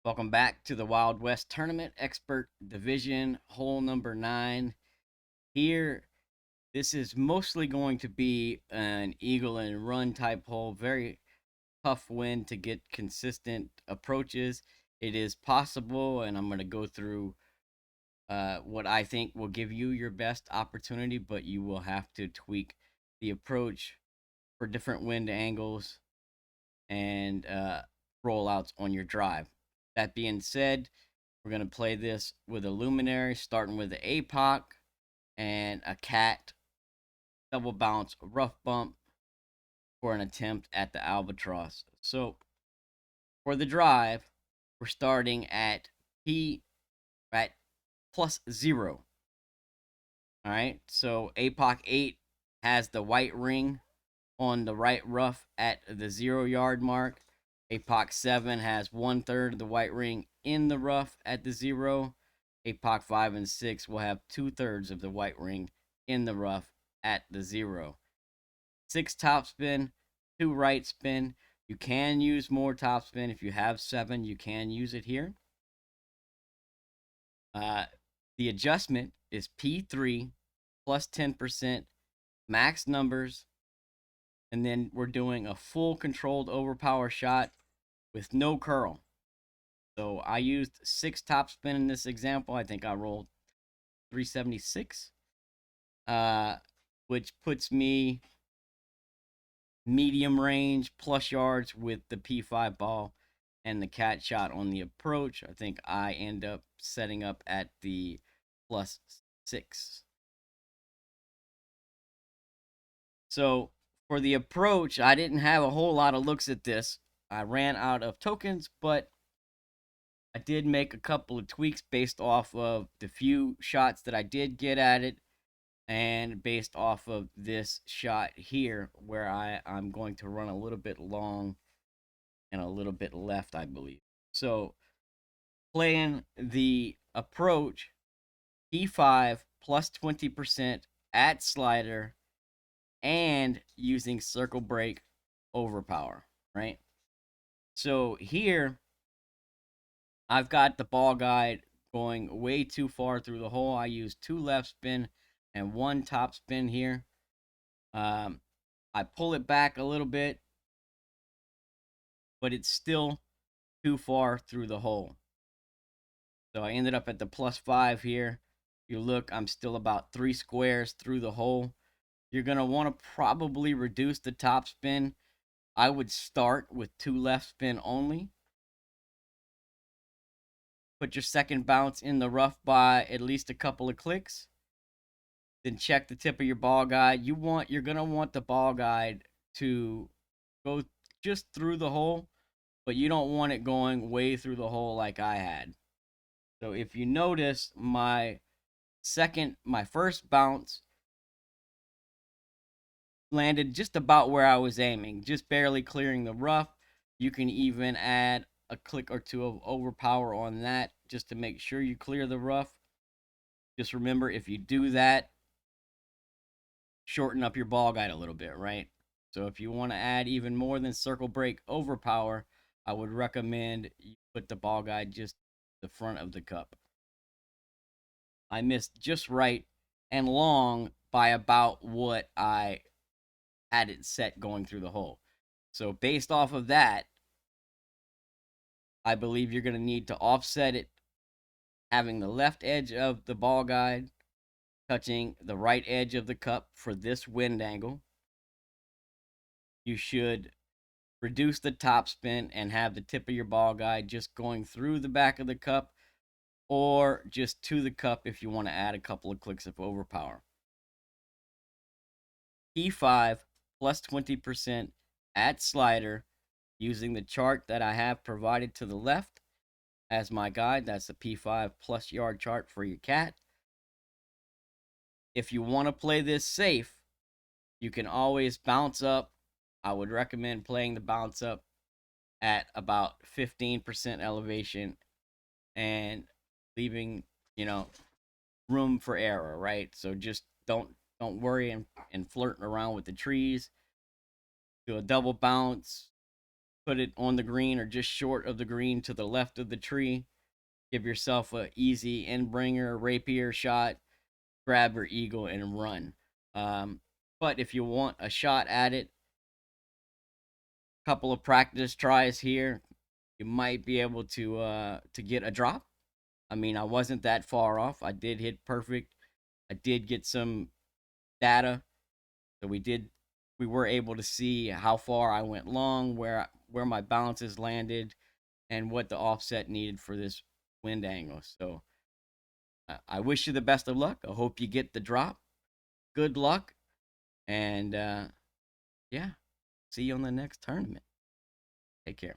Welcome back to the Wild West Tournament Expert Division, hole number 9. Here, this is mostly going to be an eagle and run type hole. Very tough wind to get consistent approaches. It is possible, and I'm going to go through what I think will give you your best opportunity, but you will have to tweak the approach for different wind angles and rollouts on your drive. That being said, we're going to play this with a luminary, starting with the APOC and a cat, double bounce, rough bump for an attempt at the albatross. So for the drive, we're starting at P at +0. All right, so APOC 8 has the white ring on the right rough at the 0 yard mark. APOC 7 has 1/3 of the white ring in the rough at the 0. APOC 5 and 6 will have 2/3 of the white ring in the rough at the 0. 6 topspin, 2 right spin. You can use more topspin. If you have 7, you can use it here. Uh, the adjustment is P3 plus 10%, max numbers, and then we're doing a full controlled overpower shot with no curl. So I used 6 topspin in this example. I think I rolled 376, which puts me medium range plus yards with the P5 ball and the cat shot on the approach. I think I end up setting up at the +6. So for the approach, I didn't have a whole lot of looks at this. I ran out of tokens, but I did make a couple of tweaks based off of the few shots that I did get at it and based off of this shot here where I'm going to run a little bit long and a little bit left, I believe. So playing the approach, P5 plus 20% at slider and using circle break overpower, right? So here I've got the ball guide going way too far through the hole. I use 2 left spin and 1 top spin here. Um, I pull it back a little bit, but it's still too far through the hole. So I ended up at the +5 here. You look, I'm still about 3 squares through the hole. You're going to want to probably reduce the top spin. I would start with 2 left spin only. Put your second bounce in the rough by at least a couple of clicks. Then check the tip of your ball guide. You're going to want the ball guide to go just through the hole, but you don't want it going way through the hole like I had. So if you notice, my first bounce landed just about where I was aiming, just barely clearing the rough. You can even add a click or two of overpower on that just to make sure you clear the rough. Just remember, if you do that, shorten up your ball guide a little bit, right? So if you want to add even more than circle break overpower, I would recommend you put the ball guide just the front of the cup. I missed just right and long by about what I had it set going through the hole. So based off of that, I believe you're going to need to offset it, having the left edge of the ball guide touching the right edge of the cup for this wind angle. You should reduce the top spin and have the tip of your ball guide just going through the back of the cup or just to the cup if you want to add a couple of clicks of overpower. P5 plus 20% at slider using the chart that I have provided to the left as my guide. That's the P5 plus yard chart for your cat. If you want to play this safe, you can always bounce up. I would recommend playing the bounce up at about 15% elevation and leaving, room for error, right? So just don't worry and flirting around with the trees. Do a double bounce, put it on the green or just short of the green to the left of the tree. Give yourself a easy end bringer, rapier shot, grab your eagle and run. But if you want a shot at it, couple of practice tries here, you might be able to get a drop. I mean, I wasn't that far off. I did hit perfect. I did get some data, so we were able to see how far I went long, where my balances landed, and what the offset needed for this wind angle. So I wish you the best of luck. I hope you get the drop. Good luck, and yeah, see you on the next tournament. Take care.